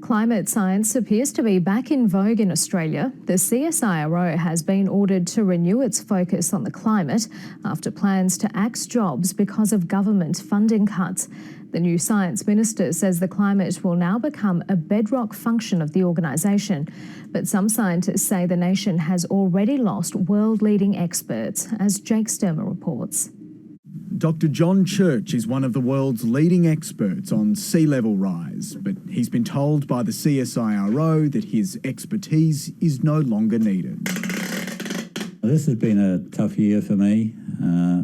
Climate science appears to be back in vogue in Australia. The CSIRO has been ordered to renew its focus on the climate after plans to axe jobs because of government funding cuts. The new science minister says the climate will now become a bedrock function of the organisation. But some scientists say the nation has already lost world-leading experts, as Jake Sturmer reports. Dr. John Church is one of the world's leading experts on sea level rise, but he's been told by the CSIRO that his expertise is no longer needed. This has been a tough year for me.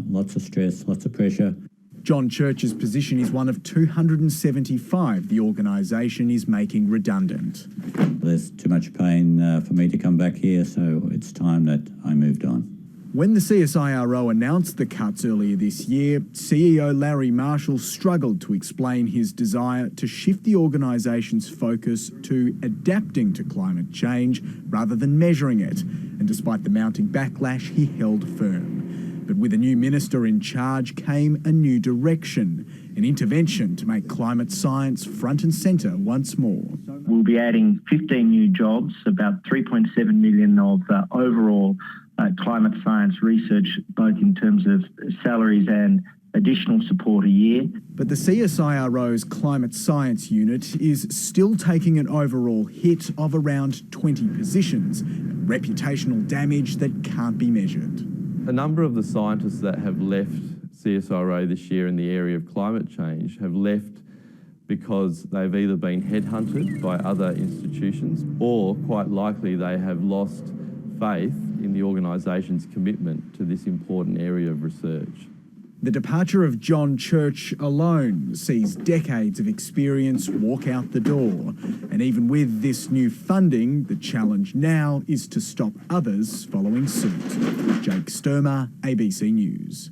Lots of stress, lots of pressure. John Church's position is one of 275 the organisation is making redundant. There's too much pain for me to come back here, so it's time that I moved on. When the CSIRO announced the cuts earlier this year, CEO Larry Marshall struggled to explain his desire to shift the organisation's focus to adapting to climate change rather than measuring it. And despite the mounting backlash, he held firm. But with a new minister in charge came a new direction, an intervention to make climate science front and centre once more. We'll be adding 15 new jobs, about 3.7 million of overall climate science research, both in terms of salaries and additional support a year. But the CSIRO's climate science unit is still taking an overall hit of around 20 positions, reputational damage that can't be measured. A number of the scientists that have left CSIRO this year in the area of climate change have left because they've either been headhunted by other institutions or, quite likely, they have lost faith in the organisation's commitment to this important area of research. The departure of John Church alone sees decades of experience walk out the door. And even with this new funding, the challenge now is to stop others following suit. Jake Sturmer, ABC News.